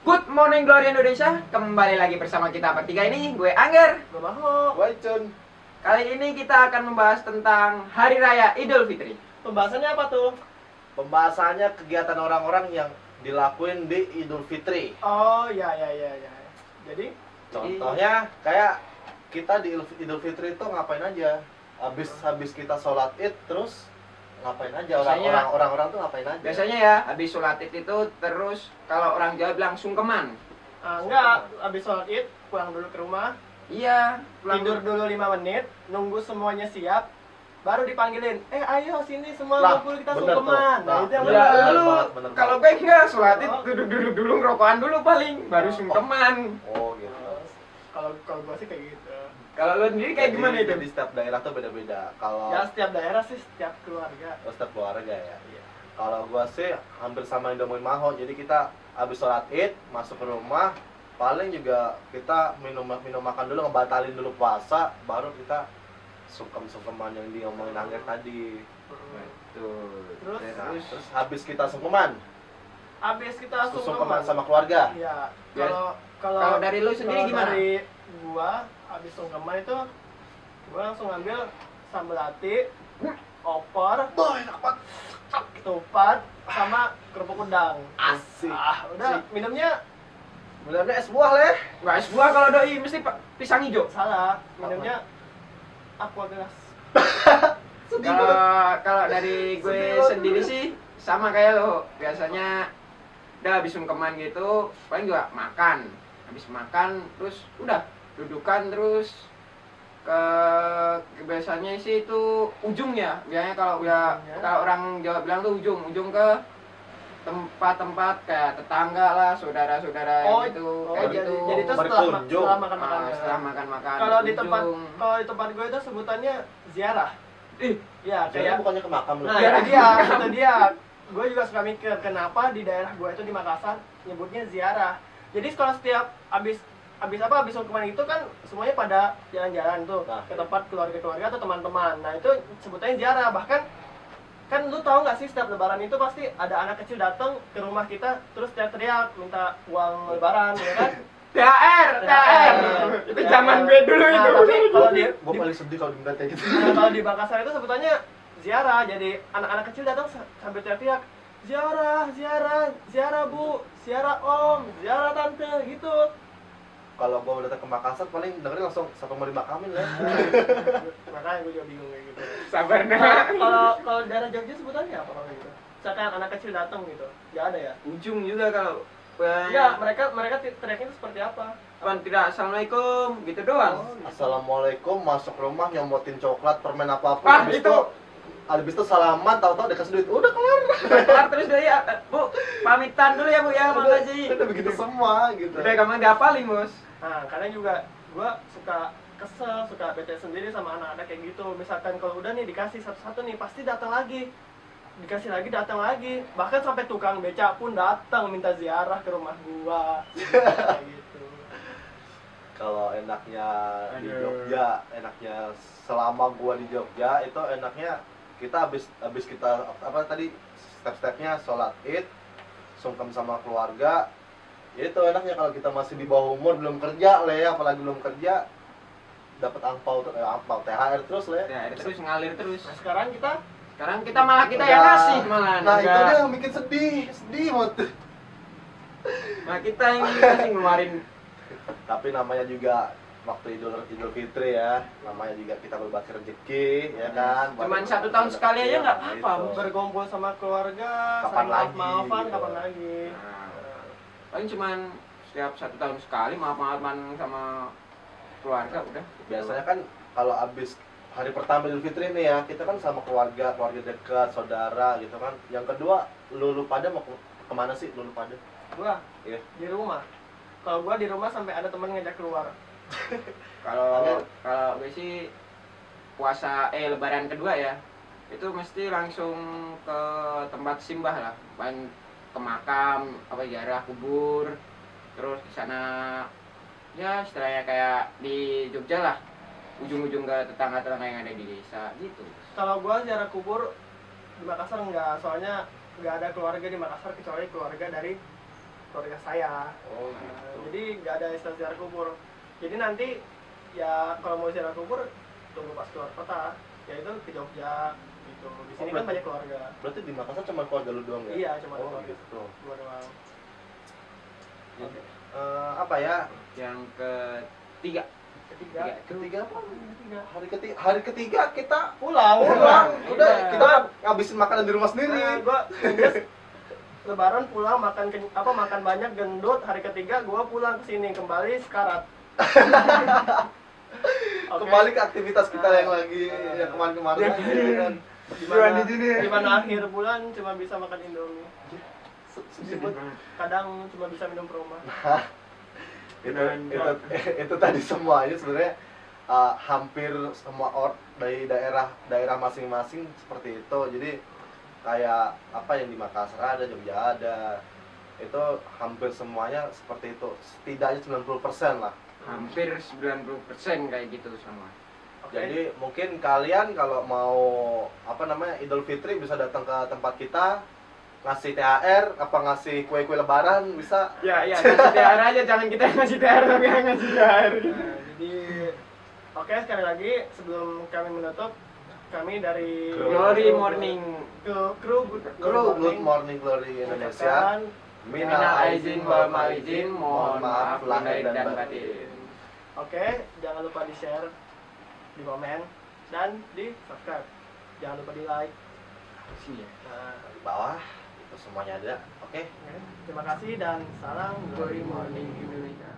Good morning Glory Indonesia, kembali lagi bersama kita bertiga ini. Gue Angger, Gue Maho. Waicun. kali ini kita akan membahas tentang Hari Raya Idul Fitri. Pembahasannya apa tuh? Pembahasannya kegiatan orang-orang yang dilakuin di Idul Fitri. Oh ya. Jadi Contohnya kayak kita di Idul Fitri itu ngapain aja? Habis kita sholat Id terus ngapain aja? Orang-orang tuh ngapain aja? Biasanya ya, habis sholat Id itu terus kalau orang Jawa bilang sungkeman. enggak, habis sholat Id pulang dulu ke rumah, Iya, tidur dulu 5 menit, nunggu semuanya siap, baru dipanggilin. Ayo sini semua Lah, ngumpul kita bener sungkeman. tuh. Nah, itu yang Iya, benar. bener Lalu banget, bener kalau banget. gue enggak sholat Id, Oh. duduk dulu rokokan dulu paling, baru sungkeman. Oh gitu. Kalau gue sih kayak gitu. Kalau lo sendiri kayak gimana itu? Jadi setiap daerah tuh beda-beda. Kalau Ya setiap daerah sih, setiap keluarga. setiap keluarga ya. Kalau gua sih hampir sama yang diomongin Maho. Jadi kita habis sholat Id masuk ke rumah, paling juga kita minum makan dulu, ngebatalin dulu puasa, baru kita sungkem-sungkeman yang diomongin Angger tadi. Betul. Terus? Habis kita sungkeman, Habis kita sungkeman sama keluarga. Iya. Ya. Kalau Kalau dari lu sendiri kalau gimana? Dari gua habis sungkeman itu gua langsung ngambil sambal ati, opor, Enak banget. ketupat, sama kerupuk udang. Asik. Udah minumnya Benernya es buah leh. Nggak es buah kalau doi mesti pisang hijau. salah, minumnya aqua gelas. Sedih Kalau banget. kalau dari gue Sedih banget. sendiri sih sama kayak lo. Biasanya udah habis sungkeman gitu, paling juga makan. Habis makan terus udah dudukan terus ke biasanya sih itu ujung ya. Biasanya kalau Ujungnya. kalau orang Jawa bilang tuh ujung ke tempat-tempat kayak tetangga lah, saudara-saudara Oh, gitu, oh, kayak jadi, gitu. jadi itu Berkunjung. setelah makan-makan. Ah, setelah makan-makan. Kalau di berkunjung. tempat gue itu sebutannya ziarah. Ih, Ya, Jadi kayak bukannya ke makam lu. nah, itu dia. Gue juga suka mikir kenapa di daerah gue itu di Makassar nyebutnya ziarah. Jadi kalau setiap habis sungkeman itu kan semuanya pada jalan-jalan tuh Nah, ke tempat keluarga-keluarga atau teman-teman. Nah, itu sebutannya ziarah. Bahkan kan lu tahu nggak sih setiap lebaran itu pasti ada anak kecil datang ke rumah kita terus teriak-teriak minta uang lebaran, ya kan? THR. Itu zaman gue dulu Nah, itu. tapi kalau di, Gue paling sedih kalau diminta kayak gitu. Nah, kalau di Makassar itu sebutannya ziarah. Jadi anak-anak kecil datang sambil teriak-teriak, ziarah bu, ziarah om, ziarah tante gitu. Kalau gue datang ke Makassar paling dengerin langsung siapa mau dimakamin lah. Makanya gue juga bingung kayak gitu. Sabar Nah, nah. kalau daerah Jogja sebutannya apa kalau gitu? Misalkan anak kecil datang gitu, nggak ada ya? Ujung juga kalau Iya, mereka teriaknya itu seperti apa? Cuman tidak assalamualaikum gitu doang. Oh, gitu. Assalamualaikum, masuk rumah nyomotin coklat, permen apapun. Wah, habis itu. habis itu salaman, tahu-tahu dikasih duit. Udah kelar. Kelar terus dia ya, Bu, pamitan dulu ya Bu ya, makasih. Udah begitu semua gitu. Udah gampang dihafalin, Bos. Nah, kadang juga gue suka kesel, suka bete sendiri sama anak-anak kayak gitu. Misalkan kalau udah nih dikasih satu-satu nih, pasti datang lagi. Dikasih lagi, datang lagi. Bahkan sampai tukang beca pun datang minta ziarah ke rumah gua. Kayak gitu. Kalau enaknya di Aduh. Jogja, enaknya selama gua di Jogja itu enaknya kita habis kita apa tadi step-stepnya sholat Id, sungkem sama keluarga. Itu enaknya kalau kita masih di bawah umur belum kerja lah ya, apalagi belum kerja dapat angpau THR terus lah ya. Ya, terus ngalir terus. Nah, sekarang kita Sekarang kita malah yang Udah. ngasih malah. Nah, itu dia yang bikin sedih banget. Nah, kita yang ngasih ngeluarin. Tapi namanya juga waktu Idul Fitri ya, namanya juga kita berbagi rezeki ya kan. Cuman 1 tahun sekali aja nggak apa-apa, Gitu. berkumpul sama keluarga, Kapan saling lagi, maaf-maafan, gitu. kapan lagi. Nah, paling cuman setiap 1 tahun sekali maaf-maafan sama keluarga udah. Biasanya kan kalau habis hari pertama Idul Fitri nih ya, kita kan sama keluarga dekat, saudara gitu kan. Yang kedua, lu pada mau kemana sih lu pada? Gua Iya. di rumah. Kalau gua di rumah sampai ada teman ngajak keluar. Kalau gue sih puasa lebaran kedua ya, itu mesti langsung ke tempat simbah lah, paling ke makam apa ziarah kubur, terus di sana ya istilahnya kayak di Jogja lah, ujung-ujung ke tetangga-tetangga yang ada di desa gitu. Kalau gua ziarah kubur di Makassar enggak, soalnya nggak ada keluarga di Makassar kecuali keluarga dari keluarga saya. Oh, Jadi nggak ada istilah ziarah kubur. Jadi nanti ya kalau mau ziarah kubur tunggu pas keluar kota, yaitu ke Jogja gitu. Di sini kan banyak keluarga. Berarti di Makassar cuma keluarga lu doang ya? Iya, cuma Oh, keluarga. gitu. Dua doang. Jadi, Apa ya? yang ketiga Ketiga. Ketiga apa? Ketiga. Hari ketiga kita Pulang. pulang. Udah Iya. kita ngabisin makanan di rumah sendiri. Gua just Lebaran pulang makan banyak gendut. Hari ketiga gua pulang ke sini kembali sekarat. Oke. Kembali ke aktivitas kita yang lagi yang kemarin-kemarin Yang aja, gitu kan. di mana akhir bulan cuma bisa makan Indomie. Sedih banget. Kadang cuma bisa minum Proma. itu tadi semuanya sebenarnya hampir semua dari daerah masing-masing seperti itu. Jadi kayak apa yang di Makassar ada, Jogja ada, itu hampir semuanya seperti itu, setidaknya 90% lah. hampir 90% kayak gitu semua. Oke. Jadi mungkin kalian kalau mau apa namanya Idul Fitri bisa datang ke tempat kita, ngasih THR apa ngasih kue-kue lebaran bisa. Ya, ngasih THR aja, jangan kita yang ngasih THR, tapi yang ngasih THR. Nah, jadi oke, sekali lagi sebelum kami menutup, kami dari Glory Morning. kru Good Morning Glory Indonesia. Minal aizin wal maizin, mohon maaf lahir dan batin. Oke, jangan lupa di share, di komen, dan di subscribe. Jangan lupa di like. Iya. Nah, Di bawah itu semuanya ada. Oke. oke. Terima kasih dan salam Glory Morning Indonesia.